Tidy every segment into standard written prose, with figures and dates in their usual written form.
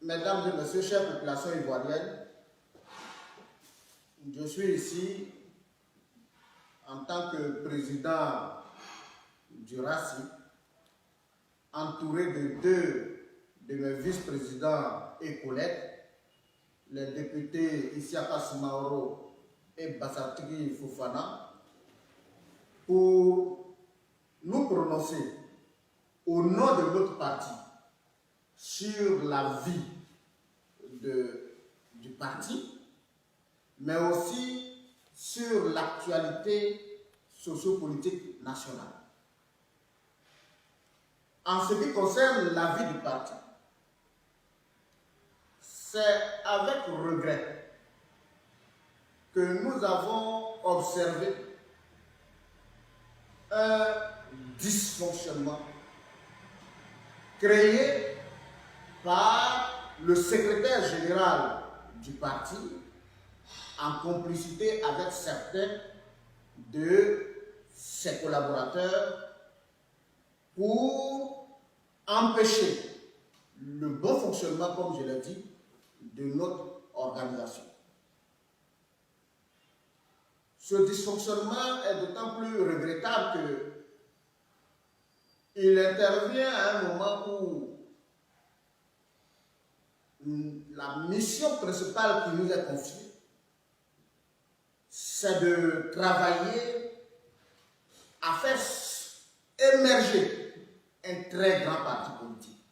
Mesdames et Messieurs, chère population ivoirienne, je suis ici en tant que président du RACI, entouré de deux de mes vice-présidents et collègues, les députés Isiaka Soumaoro et Bassatiki Fofana, pour nous prononcer au nom de notre parti sur la vie du parti, mais aussi sur l'actualité sociopolitique nationale. En ce qui concerne la vie du parti, c'est avec regret que nous avons observé un dysfonctionnement créé par le secrétaire général du parti en complicité avec certains de ses collaborateurs pour empêcher le bon fonctionnement, comme je l'ai dit, de notre organisation. Ce dysfonctionnement est d'autant plus regrettable qu'il intervient à un moment où la mission principale qui nous est confiée, c'est de travailler à faire émerger un très grand parti politique.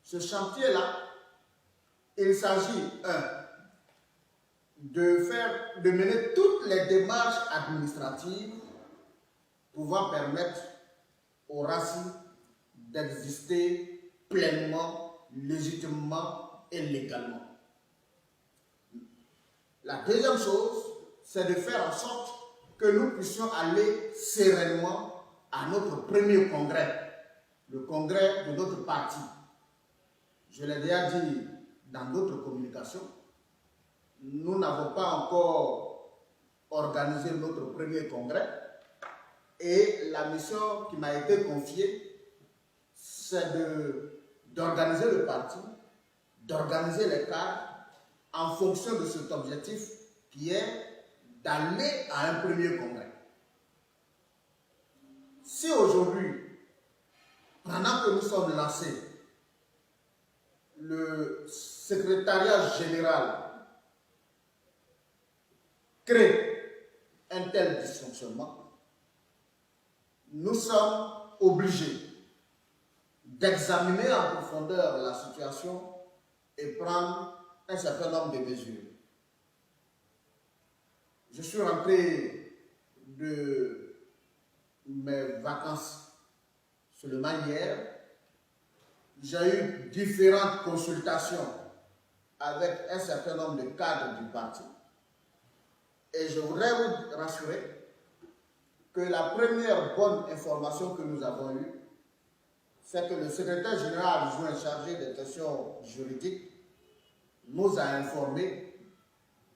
Ce chantier-là, il s'agit, de mener toutes les démarches administratives pouvant permettre au RACI d'exister pleinement, légitimement et légalement. La deuxième chose, c'est de faire en sorte que nous puissions aller sereinement à notre premier congrès, le congrès de notre parti. Je l'ai déjà dit dans d'autres communications, nous n'avons pas encore organisé notre premier congrès et la mission qui m'a été confiée, c'est d'organiser le parti, d'organiser les cadres en fonction de cet objectif qui est d'aller à un premier congrès. Si aujourd'hui, pendant que nous sommes lancés, le secrétariat général crée un tel dysfonctionnement, nous sommes obligés d'examiner en profondeur la situation et prendre un certain nombre de mesures. Je suis rentré de mes vacances seulement hier. J'ai eu différentes consultations avec un certain nombre de cadres du parti. Et je voudrais vous rassurer que la première bonne information que nous avons eue, c'est que le secrétaire général adjoint chargé des questions juridiques nous a informé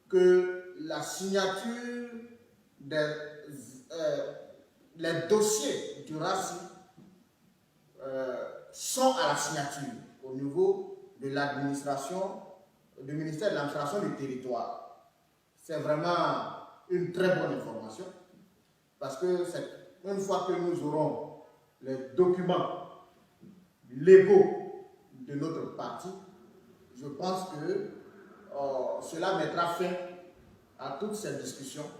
que la signature les dossiers du RACI sont à la signature au niveau de l'administration, du ministère de l'administration du territoire. C'est vraiment une très bonne information parce que une fois que nous aurons les documents légaux de notre parti, je pense que cela mettra fin à toutes ces discussions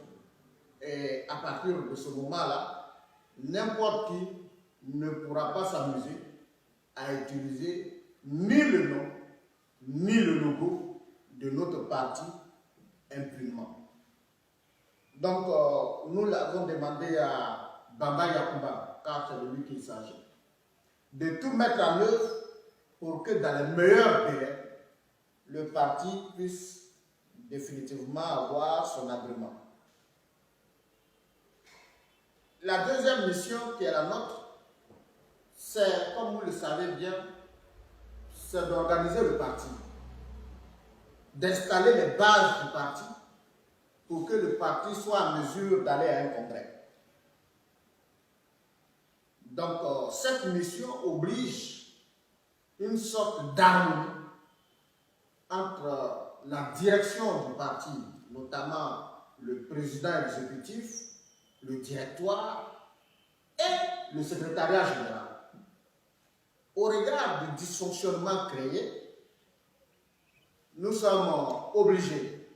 et à partir de ce moment-là, n'importe qui ne pourra pas s'amuser à utiliser ni le nom, ni le logo de notre parti impunément. Donc, nous l'avons demandé à Bamba Yakuba, car c'est de lui qu'il s'agit, de tout mettre en œuvre pour que dans les meilleurs délais, le parti puisse définitivement avoir son agrément. La deuxième mission qui est la nôtre, c'est, comme vous le savez bien, c'est d'organiser le parti, d'installer les bases du parti pour que le parti soit en mesure d'aller à un congrès. Donc, cette mission oblige une sorte d'harmonie entre la direction du parti, notamment le président exécutif, le directoire et le secrétariat général. Au regard du dysfonctionnement créé, nous sommes obligés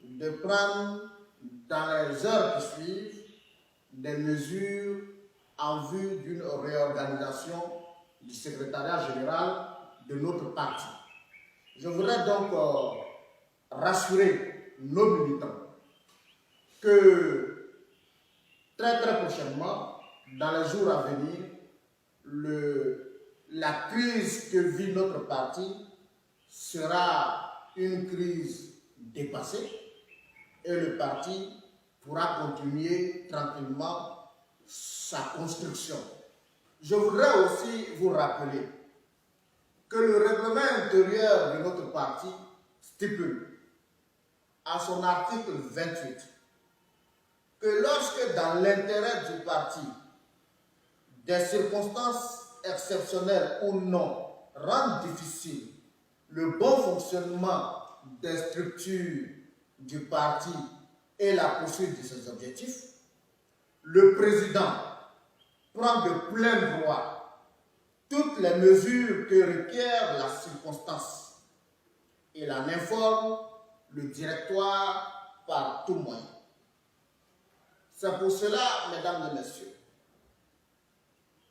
de prendre dans les heures qui suivent des mesures en vue d'une réorganisation du secrétariat général de notre parti. Je voudrais donc rassurer nos militants que très prochainement, dans les jours à venir, la crise que vit notre parti sera une crise dépassée et le parti pourra continuer tranquillement sa construction. Je voudrais aussi vous rappeler que le règlement intérieur de notre parti stipule à son article 28 que lorsque dans l'intérêt du parti, des circonstances exceptionnelles ou non rendent difficile le bon fonctionnement des structures du parti et la poursuite de ses objectifs, le président prend de plein droit toutes les mesures que requiert la circonstance. Il en informe le directoire par tout moyen. C'est pour cela, mesdames et messieurs,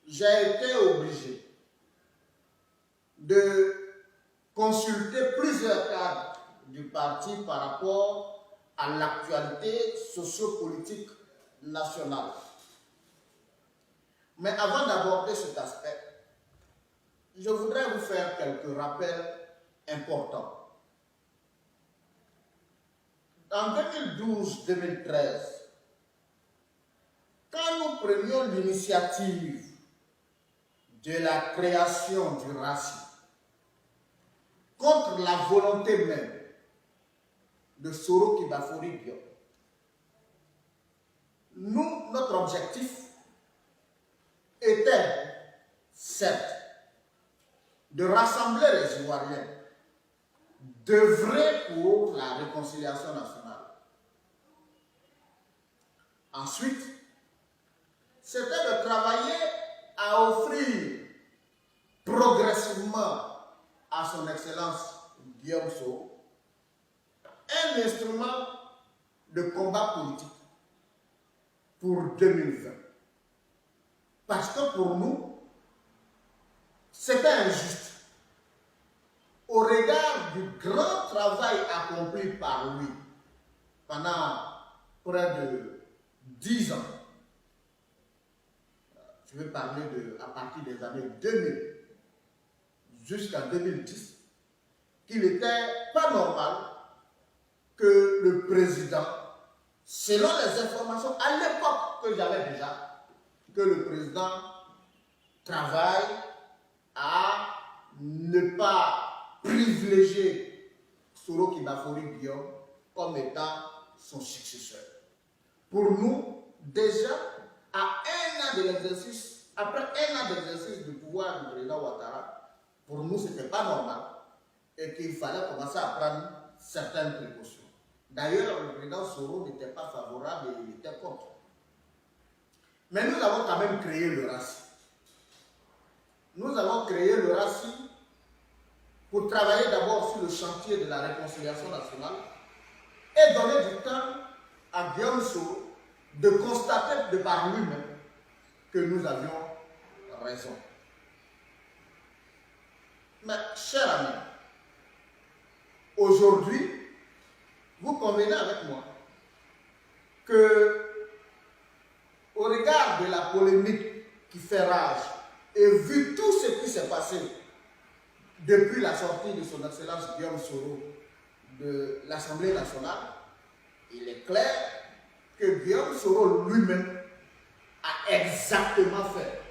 j'ai été obligé de consulter plusieurs cadres du parti par rapport à l'actualité sociopolitique nationale. Mais avant d'aborder cet aspect, je voudrais vous faire quelques rappels importants. En 2012-2013, quand nous prenions l'initiative de la création du RACI, contre la volonté même de Soro Kibafori Diop, notre objectif était, certes, de rassembler les Ivoiriens, d'œuvrer pour la réconciliation nationale. Ensuite, c'était de travailler à offrir progressivement à son Excellence Guillaume Soro un instrument de combat politique pour 2020. Parce que pour nous, c'était injuste. Au regard du grand travail accompli par lui pendant près de 10 ans, je vais parler à partir des années 2000 jusqu'en 2010, qu'il n'était pas normal que le président, selon les informations à l'époque que j'avais déjà, que le président travaille à ne pas privilégier Soro Kibafori Diop comme étant son successeur. Pour nous, déjà, à un an de l'exercice, après un an d'exercice du pouvoir du président Ouattara, pour nous, ce n'était pas normal et qu'il fallait commencer à prendre certaines précautions. D'ailleurs, le président Soro n'était pas favorable et il était contre. Mais nous avons quand même créé le RACI. Nous avons créé le RACI pour travailler d'abord sur le chantier de la réconciliation nationale et donner du temps à Guillaume Soro de constater de par lui-même que nous avions raison. Mais, chers amis, aujourd'hui, vous convenez avec moi que, au regard de la polémique qui fait rage et vu tout ce qui s'est passé depuis la sortie de son Excellence Guillaume Soro de l'Assemblée nationale, il est clair que Guillaume Soro lui-même a exactement fait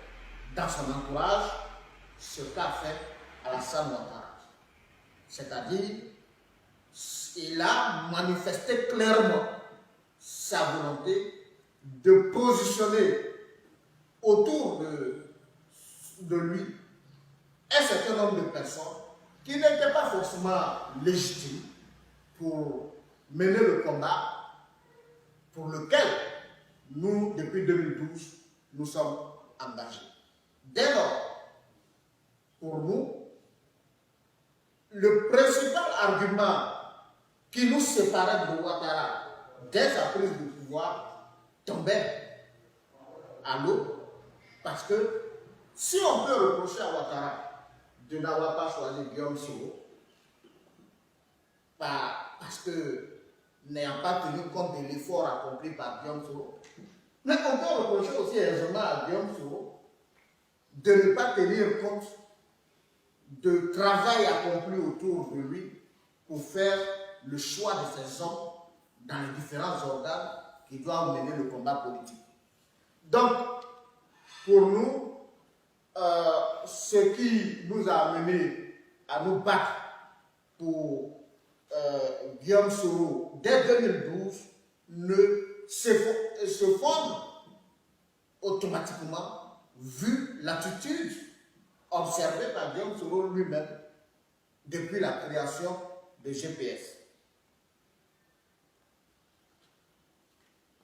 dans son entourage ce qu'a fait Alassane Ouattara. C'est-à-dire, il a manifesté clairement sa volonté de positionner autour de lui un certain nombre de personnes qui n'était pas forcément légitime pour mener le combat pour lequel nous, depuis 2012, nous sommes engagés. Dès lors, pour nous, le principal argument qui nous séparait de Ouattara dès sa prise de pouvoir tombait à l'eau, parce que si on peut reprocher à Ouattara de n'avoir pas choisi Guillaume Soro, parce que n'ayant pas tenu compte de l'effort accompli par Guillaume Soro, mais on peut reprocher aussi aisément à Guillaume Soro de ne pas tenir compte du travail accompli autour de lui pour faire le choix de ses hommes dans les différents organes qui doivent mener le combat politique. Donc, pour nous, ce qui nous a amené à nous battre pour Guillaume Soro dès 2012 ne se fonde automatiquement vu l'attitude observée par Guillaume Soro lui-même depuis la création de GPS.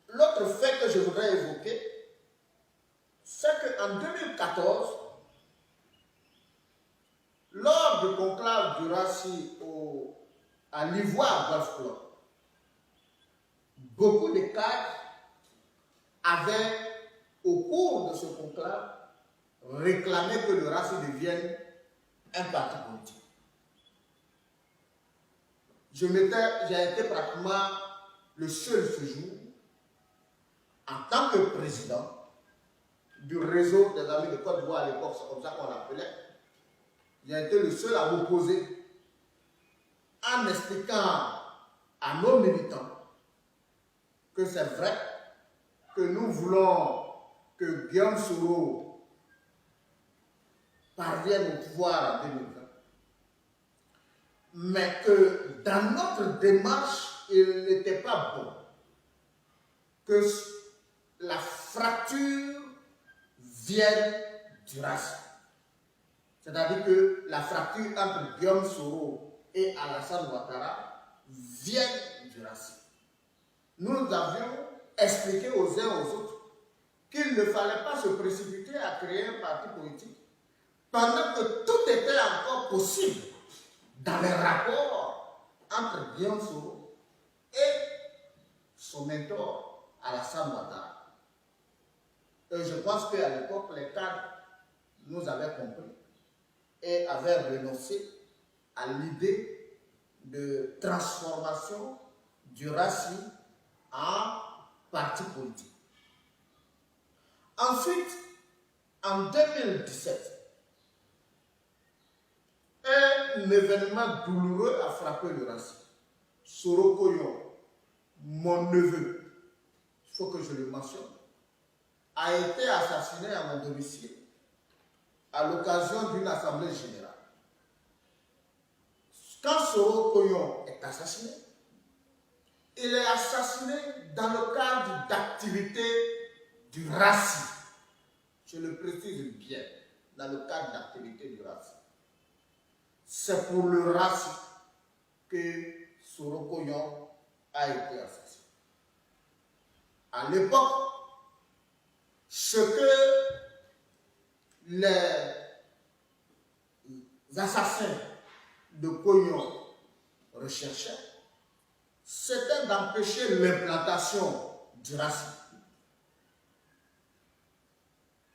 L'autre fait que je voudrais évoquer, c'est qu'en 2014, lors du conclave du RACI à l'Ivoire Golf Club, beaucoup de cadres avaient, au cours de ce conclave, réclamé que le RACI devienne un parti politique. J'ai été pratiquement le seul ce jour, en tant que président du réseau des Amis de Côte d'Ivoire à l'époque, c'est comme ça qu'on l'appelait, j'ai été le seul à m'opposer en expliquant à nos militants que c'est vrai que nous voulons que Guillaume Soro parvienne au pouvoir en 2020, mais que dans notre démarche, il n'était pas bon que la fracture vienne du racisme. C'est-à-dire que la fracture entre Guillaume Soro et Alassane Ouattara vienne du racisme. Nous avions expliqué aux uns aux autres qu'il ne fallait pas se précipiter à créer un parti politique pendant que tout était encore possible dans les rapports entre Guillaume Soro et son mentor Alassane Ouattara. Et je pense qu'à l'époque, les cadres nous avaient compris et avaient renoncé à l'idée de transformation du RACI en parti politique. Ensuite, en 2017, un événement douloureux a frappé le RACI. Soro Koyon, mon neveu, il faut que je le mentionne, a été assassiné à mon domicile à l'occasion d'une assemblée générale. Quand Soro Koyon est assassiné, il est assassiné dans le cadre d'activités du RACI. Je le précise bien, dans le cadre d'activités du RACI. C'est pour le RACI que Soro Koyon a été assassiné. À l'époque, ce que les assassins de Koyon recherchaient, c'était d'empêcher l'implantation du RACI.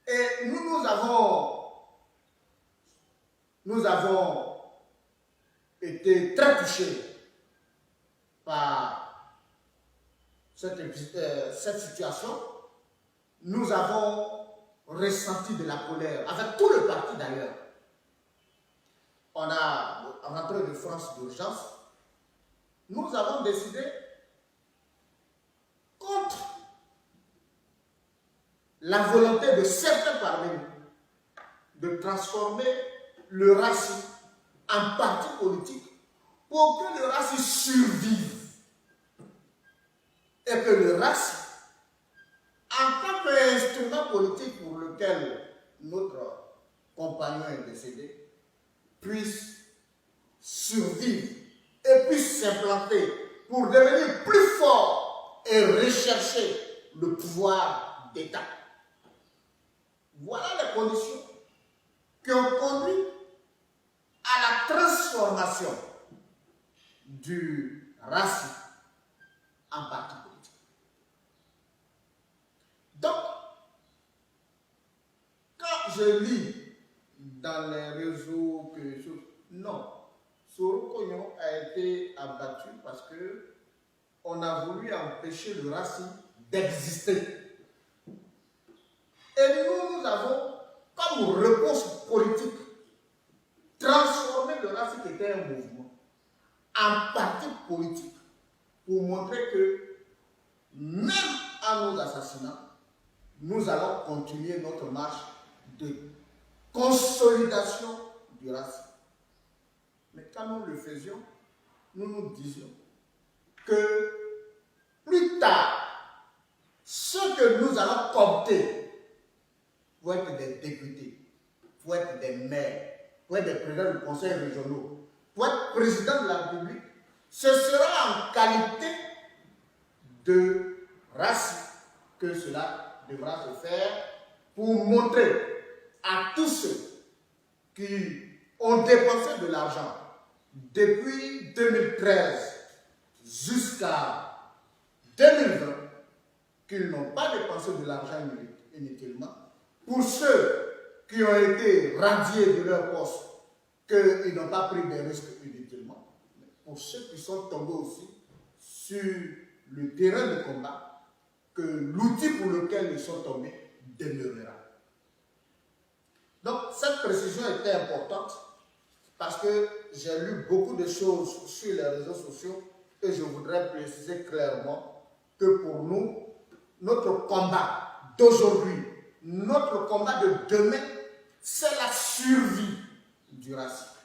Et nous avons été très touchés par cette situation. Nous avons ressenti de la colère, avec tout le parti d'ailleurs. On a, en rentrée de France d'urgence, nous avons décidé contre la volonté de certains parmi nous de transformer le RACI en parti politique pour que le RACI survive et que le RACI, en tant qu'instrument politique pour lequel notre compagnon est décédé, puisse survivre et puisse s'implanter pour devenir plus fort et rechercher le pouvoir d'État. Voilà les conditions qui ont conduit à la transformation du racisme en parti politique. Donc, quand je lis dans les réseaux que non, Soro Kognon a été abattu parce que on a voulu empêcher le racisme d'exister. Et nous avons, comme réponse politique, transformé le racisme qui était un mouvement en parti politique pour montrer que même à nos assassinats, nous allons continuer notre marche de consolidation du racisme. Mais quand nous le faisions, nous nous disions que plus tard, ceux que nous allons compter vont être des députés, vont être des maires, vont être des présidents du conseil régionaux, vont être présidents de la République. Ce sera en qualité de racisme que cela devra se faire pour montrer à tous ceux qui ont dépensé de l'argent depuis 2013 jusqu'à 2020 qu'ils n'ont pas dépensé de l'argent inutilement. Pour ceux qui ont été radiés de leur poste, qu'ils n'ont pas pris des risques inutilement. Pour ceux qui sont tombés aussi sur le terrain de combat, que l'outil pour lequel ils sont tombés demeurera. Donc, cette précision était importante parce que j'ai lu beaucoup de choses sur les réseaux sociaux et je voudrais préciser clairement que pour nous, notre combat d'aujourd'hui, notre combat de demain, c'est la survie du racisme.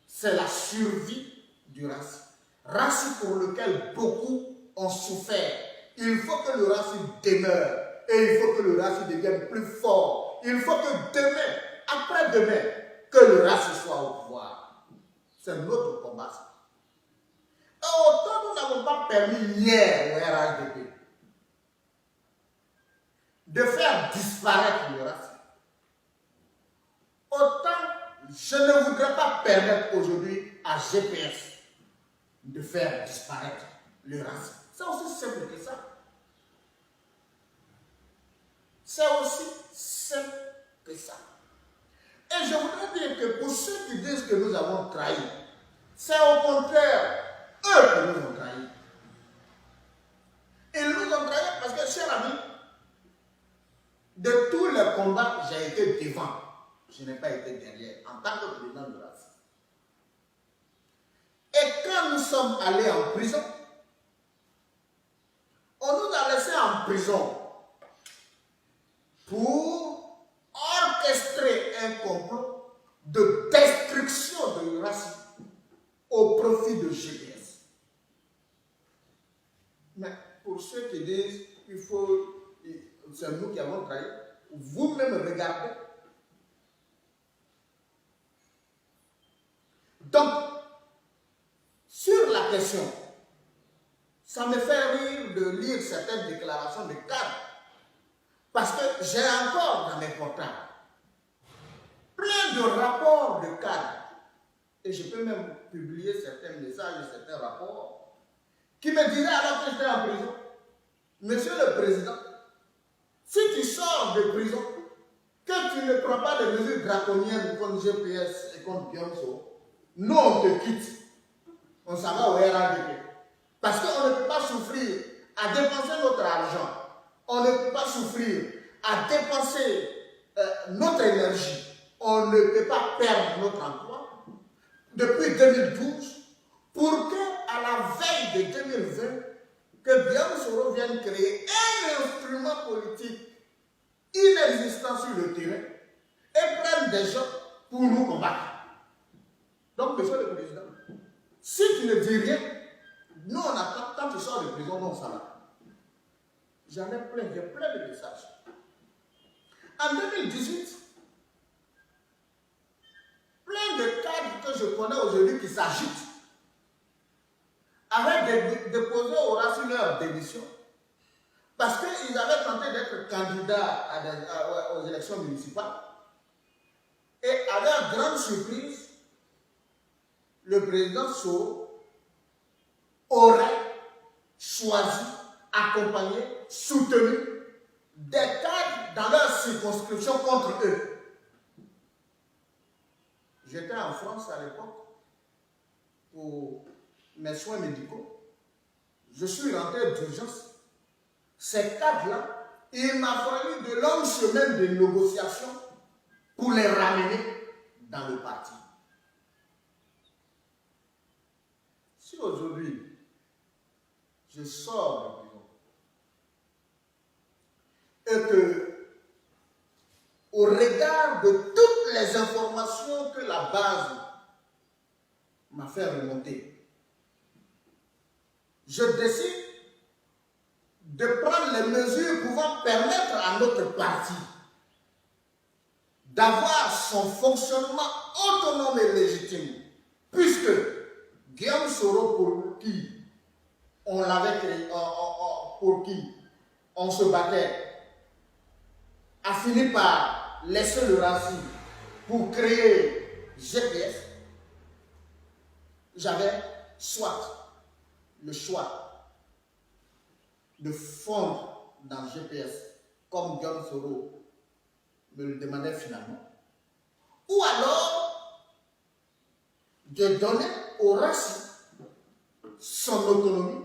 C'est la survie du racisme. Racisme pour lequel beaucoup ont souffert. Il faut que le racisme demeure et il faut que le racisme devienne plus fort. Il faut que demain, après-demain, que le racisme soit au pouvoir. C'est notre combat. Et autant nous n'avons pas permis hier au RHDP de faire disparaître le racisme, autant je ne voudrais pas permettre aujourd'hui à GPS de faire disparaître le racisme. C'est aussi simple que ça. C'est aussi simple que ça. Et je voudrais dire que pour ceux qui disent que nous avons trahi, c'est au contraire eux qui nous ont trahis. Ils nous ont trahis parce que, cher ami, de tous les combats, j'ai été devant. Je n'ai pas été derrière, en tant que président de race. Et quand nous sommes allés en prison, on nous a laissés en prison pour orchestrer un complot de destruction de racisme au profit de GPS. Mais pour ceux qui disent qu'il faut, c'est nous qui avons trahi, vous-même regardez. Donc, sur la question, ça me fait rire de lire certaines déclarations de cadres. Parce que j'ai encore dans mes portables plein de rapports de cadres. Et je peux même publier certains messages, certains rapports, qui me disaient alors que j'étais en prison, Monsieur le Président, si tu sors de prison, que tu ne prends pas de mesures draconiennes contre GPS et contre Bionso, nous on te quitte. On s'en va au RADP. Parce qu'on ne peut pas souffrir à dépenser notre argent. On ne peut pas souffrir à dépenser notre énergie. On ne peut pas perdre notre emploi depuis 2012 pour qu'à la veille de 2020, que Guillaume Soro vienne créer un instrument politique inexistant sur le terrain et prenne des gens pour nous combattre. Donc, Monsieur le Président, si tu ne dis rien, nous on attend, quand tu sors de prison, nous on s'en va. J'en ai plein, j'ai plein de messages. En 2018, plus plein de cadres que je connais aujourd'hui qui s'agitent avaient déposé au RACI leur démission parce qu'ils avaient tenté d'être candidats aux élections municipales et à leur grande surprise, le président Soro aurait choisi, accompagné, soutenu des cadres dans leur circonscription contre eux. J'étais en France à l'époque pour mes soins médicaux. Je suis rentré d'urgence. Ces cadres-là, il m'a fallu de longues semaines de négociations pour les ramener dans le parti. Si aujourd'hui, je sors de prison et que, au regard de toutes les informations que la base m'a fait remonter, je décide de prendre les mesures pouvant permettre à notre parti d'avoir son fonctionnement autonome et légitime, puisque Guillaume Soro, pour qui on l'avait créé, pour qui on se battait, a fini par laisser le RACI pour créer GPS. J'avais soit le choix de fondre dans GPS comme Guillaume Soro me le demandait finalement, ou alors de donner au RACI son autonomie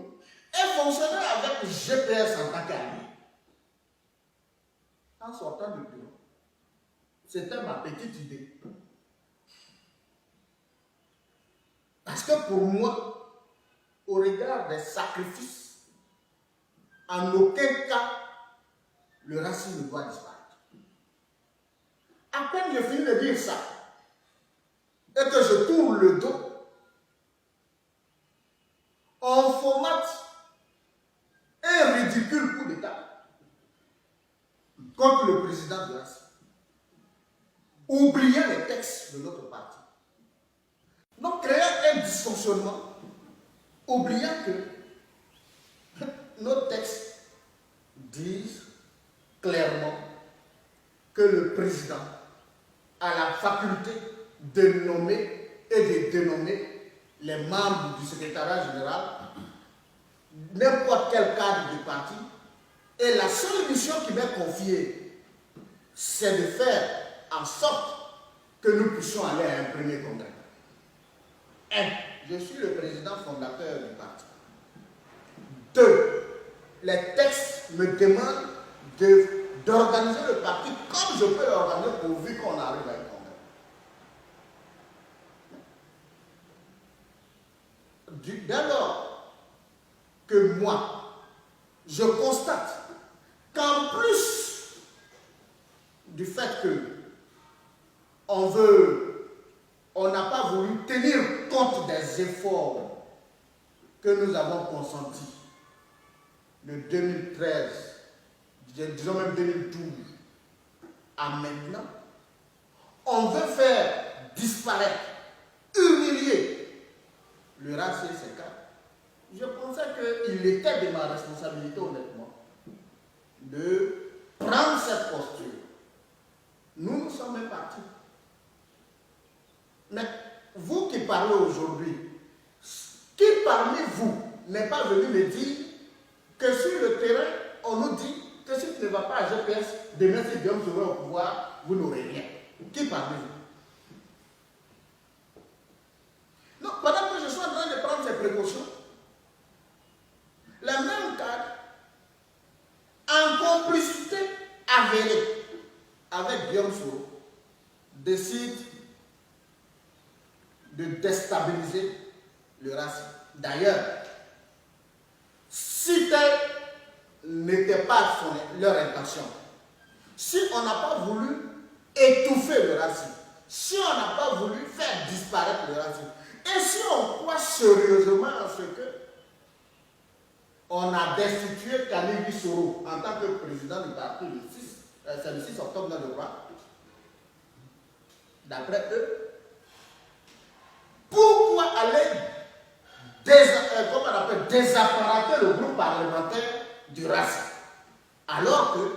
et fonctionner avec GPS en tant qu'allié. En sortant du bureau, c'était ma petite idée. Parce que pour moi, au regard des sacrifices, en aucun cas, le RACI ne doit disparaître. À peine je finis de dire ça, et que je tourne le dos, on formate un ridicule coup d'État contre le président de RACI, oubliant les textes de notre parti. Donc, créant un dysfonctionnement, oubliant que nos textes disent clairement que le président a la faculté de nommer et de dénommer les membres du secrétariat général, n'importe quel cadre du parti, et la seule mission qui m'est confiée, c'est de faire en sorte que nous puissions aller à un premier congrès. Je suis le président fondateur du parti. 2. Les textes me demandent d'organiser le parti comme je peux l'organiser pourvu qu'on arrive à un congrès. Dès lors que moi, je constate qu'en plus du fait que on n'a pas voulu tenir compte des efforts que nous avons consentis de 2013, disons même 2012, à maintenant, on veut faire disparaître, humilier le RACI et ses cadres. Je pensais qu'il était de ma responsabilité, honnêtement, de prendre cette posture. Nous sommes partis. Mais vous qui parlez aujourd'hui, qui parmi vous n'est pas venu me dire que sur le terrain, on nous dit que si tu ne vas pas à GPS, demain si Guillaume Soro au pouvoir, vous n'aurez rien. Qui parmi vous? Non, pendant que je suis en train de prendre ces précautions, les mêmes cadres, en complicité avérée avec Guillaume Soro, décident de déstabiliser le RACI. D'ailleurs, si tel n'était pas leur intention, si on n'a pas voulu étouffer le RACI, si on n'a pas voulu faire disparaître le RACI, et si on croit sérieusement à ce que on a destitué Kanigui Soro en tant que président du parti c'est le 6 octobre, je crois, d'après eux, désapparater le groupe parlementaire du RACI. Alors que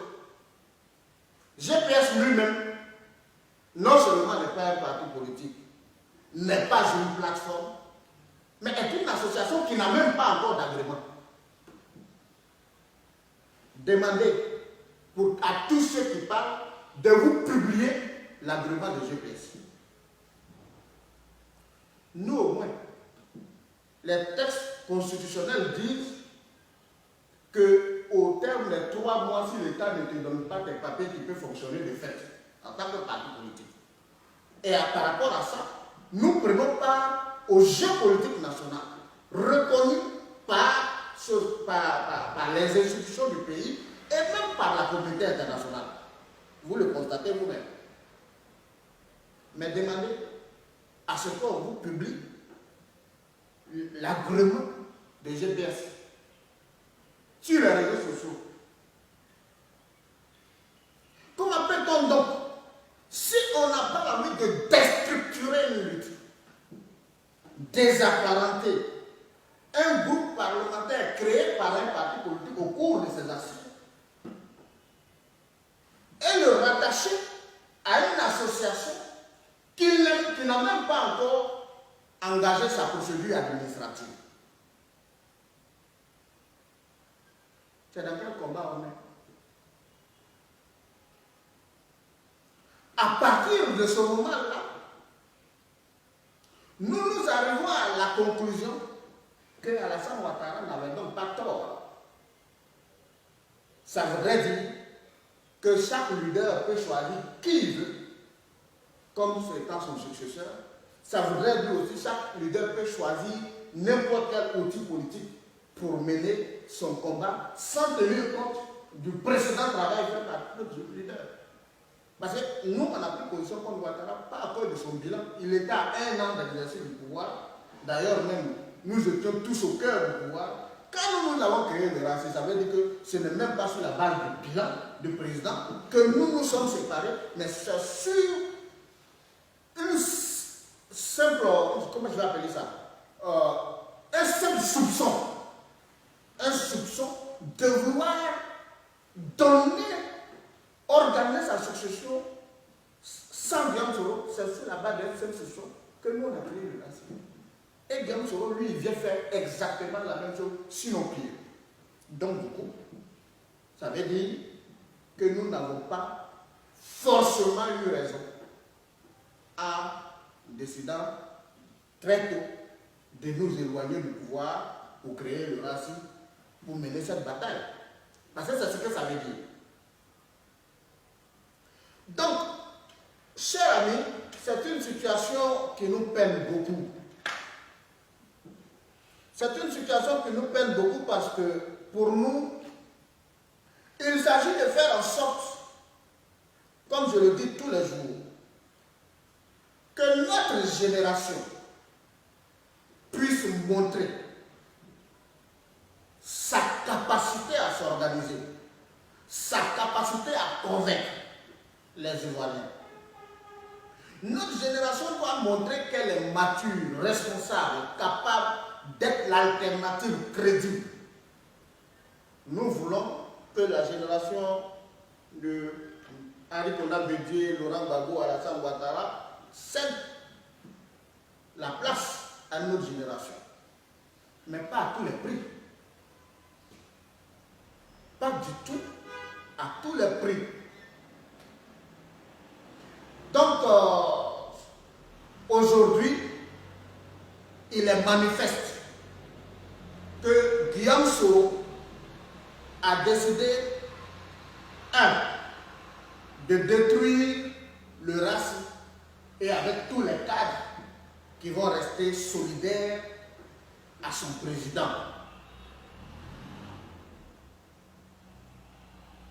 GPS lui-même, non seulement n'est pas un parti politique, n'est pas une plateforme, mais est une association qui n'a même pas encore d'agrément. Demandez à tous ceux qui parlent de vous publier l'agrément de GPS. Nous, au moins, les textes constitutionnels disent qu'au terme des 3 mois, si l'État ne te donne pas des papiers, tu peux fonctionner de fait en tant que parti politique. Et par rapport à ça, nous prenons part au jeu politique national reconnu par les institutions du pays et même par la communauté internationale. Vous le constatez vous-même. Mais demandez à ce qu'on vous publie l'agrément de GPS sur les réseaux sociaux. Comment peut-on donc, si on n'a pas envie de déstructurer une lutte, désapparenter un groupe parlementaire créé par un parti politique au cours de ses actions et le rattacher à une association qui n'a même pas encore engagé sa procédure administrative? C'est dans quel combat on est? À partir de ce moment-là, nous arrivons à la conclusion que Alassane Ouattara n'avait donc pas tort. Ça voudrait dire que chaque leader peut choisir qui il veut comme étant son successeur. Ça voudrait dire aussi que chaque leader peut choisir n'importe quel outil politique pour mener son combat sans tenir compte du précédent travail fait par notre leader. Parce que nous, on a pris position contre Ouattara, pas à cause de son bilan. Il était à 1 an d'exercice du pouvoir. D'ailleurs, même, nous étions tous au cœur du pouvoir. Quand nous avons créé le RACI, ça veut dire que ce n'est même pas sur la base du bilan du président que nous nous sommes séparés, mais c'est sur une simple, comment je vais appeler ça, un simple soupçon. Un soupçon de vouloir donner, organiser sa succession sans Guillaume Soro. C'est sur la base d'un simple soupçon que nous on a créé le RACI. Et Guillaume Soro, lui, il vient faire exactement la même chose, sinon pire. Donc, du coup, ça veut dire que nous n'avons pas forcément eu raison en décidant très tôt de nous éloigner du pouvoir pour créer le RACI, pour mener cette bataille. Parce que c'est ce que ça veut dire. Donc, chers amis, c'est une situation qui nous peine beaucoup. C'est une situation qui nous peine beaucoup parce que, pour nous, il s'agit de faire en sorte, comme je le dis tous les jours, que notre génération puisse montrer sa capacité à s'organiser, sa capacité à convaincre les Ivoiriens. Notre génération doit montrer qu'elle est mature, responsable, capable d'être l'alternative crédible. Nous voulons que la génération de Henri Konan Bédié, Laurent Gbagbo, Alassane Ouattara cède la place à notre génération. Mais pas à tous les prix. Pas du tout à tous les prix. Donc, aujourd'hui, il est manifeste que Guillaume Soro a décidé, de détruire le RACI et avec tous les cadres qui vont rester solidaires à son président.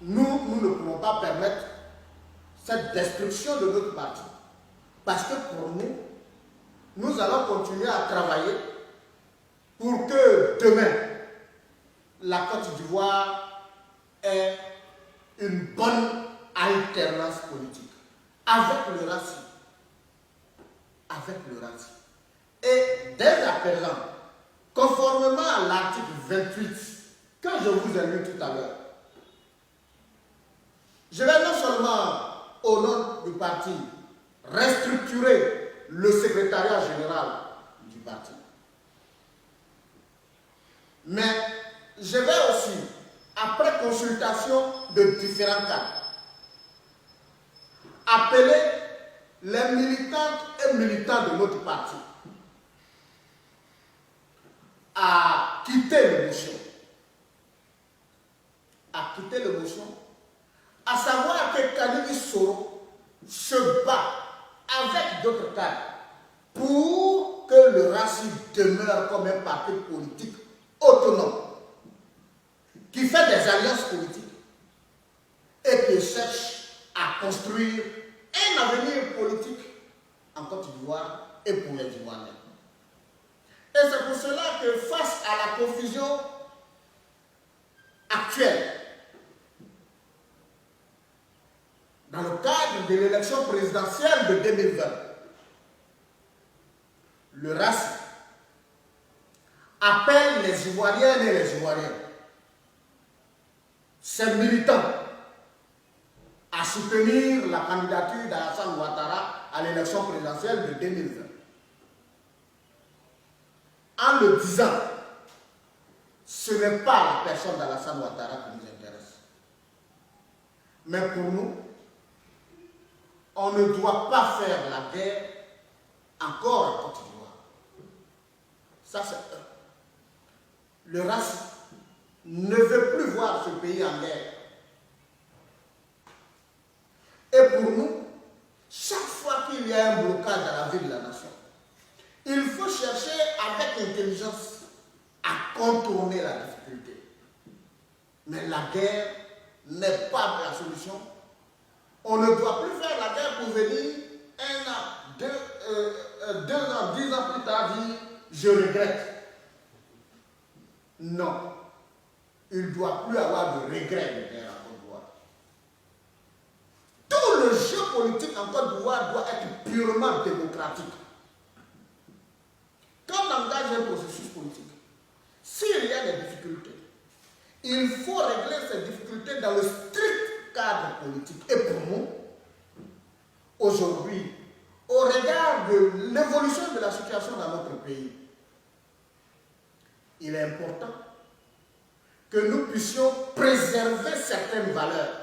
Nous ne pouvons pas permettre cette destruction de notre parti. Parce que pour nous, nous allons continuer à travailler pour que demain, la Côte d'Ivoire ait une bonne alternance politique. Avec le RACI. Avec le RACI. Et dès à présent, conformément à l'article 28 que je vous ai lu tout à l'heure, je vais non seulement, au nom du parti, restructurer le secrétariat général du parti, mais je vais aussi, après consultation de différents cas, appeler les militantes et militants de notre parti à quitter le motion. À savoir que Kanini Soro se bat avec d'autres cadres pour que le RACI demeure comme un parti politique autonome, qui fait des alliances politiques et qui cherche à construire un avenir politique en Côte d'Ivoire et pour les Ivoiriens. Et c'est pour cela que face à la confusion actuelle, dans le cadre de l'élection présidentielle de 2020, le RACI appelle les Ivoiriennes et les Ivoiriens, ses militants, à soutenir la candidature d'Alassane Ouattara à l'élection présidentielle de 2020. En le disant, ce n'est pas la personne d'Alassane Ouattara qui nous intéresse. Mais pour nous, on ne doit pas faire la guerre encore en Côte d'Ivoire. Ça, c'est un. Le RACI ne veut plus voir ce pays en guerre. Et pour nous, chaque fois qu'il y a un blocage dans la vie de la nation, il faut chercher avec intelligence à contourner la difficulté. Mais la guerre n'est pas la solution. On ne doit plus faire la guerre pour venir 1 an, 2 ans, 10 ans plus tard dire « je regrette ». Non, il ne doit plus avoir de regret de guerre en Côte d'Ivoire. Tout le jeu politique en Côte d'Ivoire doit être purement démocratique. Quand on engage un processus politique, s'il y a des difficultés, il faut régler ces difficultés dans le strict cadre politique. Et pour nous, aujourd'hui, au regard de l'évolution de la situation dans notre pays, il est important que nous puissions préserver certaines valeurs.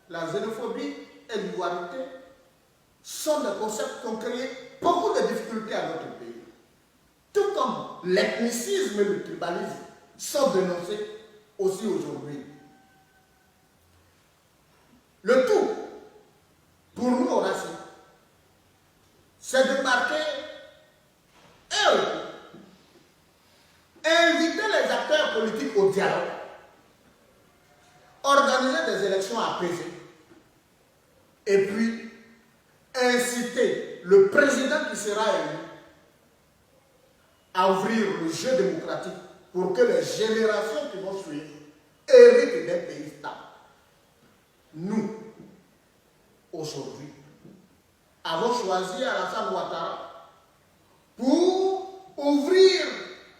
La xénophobie et l'ivoirité sont des concepts qui ont créé beaucoup de difficultés à notre pays. Tout comme l'ethnicisme et le tribalisme sont dénoncés aussi aujourd'hui. Le tout, pour nous au RACI, c'est de marquer inviter les acteurs politiques au dialogue, organiser des élections apaisées, et puis inciter le président qui sera élu à ouvrir le jeu démocratique pour que les générations qui vont suivre héritent d'un pays stable. Nous, aujourd'hui, avons choisi Alassane Ouattara pour ouvrir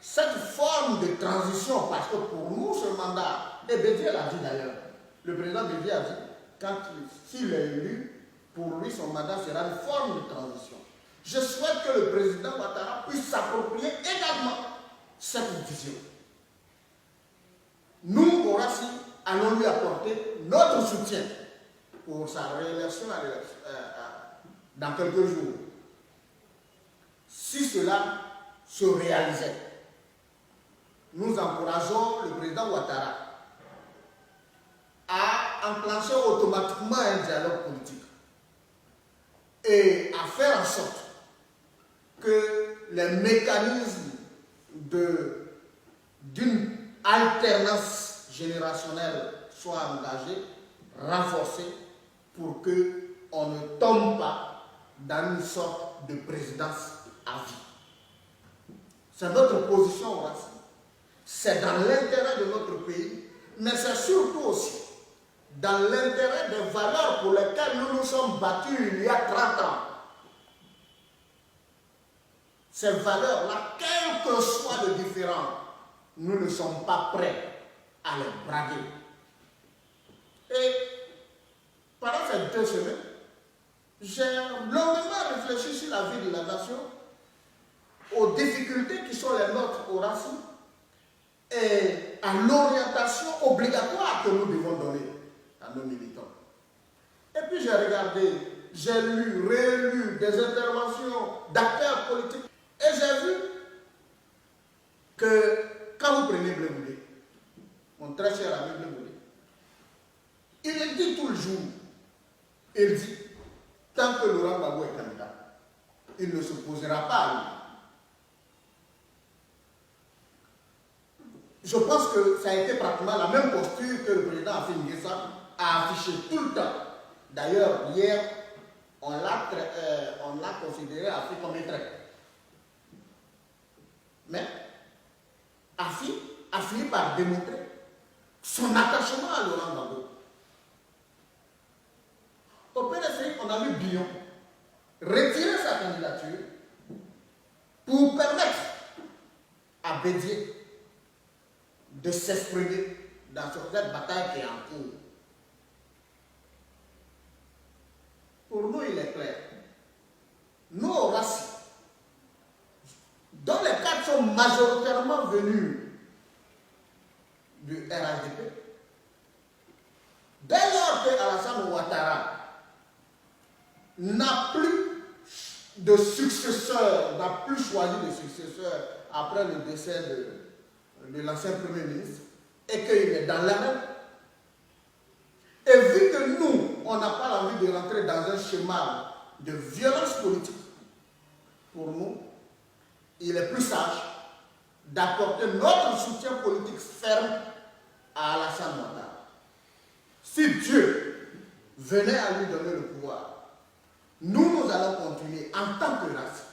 cette forme de transition, parce que pour nous, ce mandat, et Bédier l'a dit d'ailleurs, le président Bédier a dit, s'il est élu, pour lui, son mandat sera une forme de transition. Je souhaite que le président Ouattara puisse s'approprier également cette vision. Nous, au RACI, allons lui apporter notre soutien pour sa réélection dans quelques jours. Si cela se réalisait, nous encourageons le président Ouattara à enclencher automatiquement un dialogue politique et à faire en sorte que les mécanismes d'une alternance générationnelle soient engagés, renforcés, pour qu'on ne tombe pas dans une sorte de présidence à vie. C'est notre position au RACI. C'est dans l'intérêt de notre pays, mais c'est surtout aussi dans l'intérêt des valeurs pour lesquelles nous nous sommes battus il y a 30 ans. ces valeurs-là, quel que soit le différent, nous ne sommes pas prêts à les brader. Et pendant ces 2 semaines, j'ai longuement réfléchi sur la vie de la nation, aux difficultés qui sont les nôtres au racisme et à l'orientation obligatoire que nous devons donner à nos militants. Et puis j'ai regardé, j'ai lu, rélu des interventions d'acteurs politiques et j'ai vu que quand vous prenez Blé Boullé, mon très cher ami Blé Boullé, il dit tout le jour, il dit, tant que Laurent Gbagbo est candidat, il ne s'opposera pas à lui. Je pense que ça a été pratiquement la même posture que le président Assimi Nguessa a affiché tout le temps. D'ailleurs, hier, on l'a considéré Afi comme un traître. Mais Afi a fini par démontrer son attachement à Laurent Gbagbo. Au PDC, on a vu Billon retirer sa candidature pour permettre à Bédié de s'exprimer dans cette bataille qui est en cours. Pour nous, il est clair. Nous, au RACI, dont les cadres sont majoritairement venus du RHDP, dès lors que Alassane Ouattara n'a plus de successeur, n'a plus choisi de successeur après le décès de l'ancien Premier ministre, et qu'il est dans l'arène, et vu que nous, on n'a pas envie de rentrer dans un schéma de violence politique, pour nous, il est plus sage d'apporter notre soutien politique ferme à Alassane Ouattara. Si Dieu venait à lui donner le pouvoir, nous allons continuer en tant que race,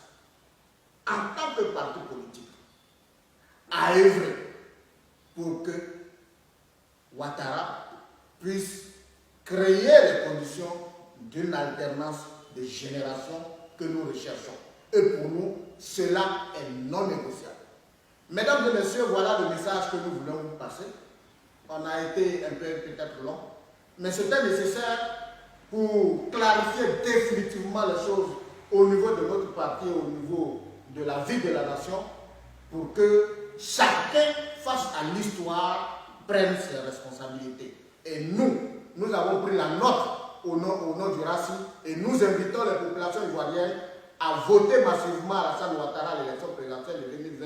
en tant que parti politique, à œuvrer pour que Ouattara puisse créer les conditions d'une alternance de génération que nous recherchons. Et pour nous, cela est non négociable. Mesdames et messieurs, voilà le message que nous voulons vous passer. On a été un peu peut-être long, mais c'était nécessaire pour clarifier définitivement les choses au niveau de notre parti, au niveau de la vie de la nation, pour que chacun, face à l'histoire, prenne ses responsabilités. Et nous avons pris la nôtre au nom du RACI et nous invitons les populations ivoiriennes à voter massivement Alassane Ouattara à l'élection présidentielle de 2020.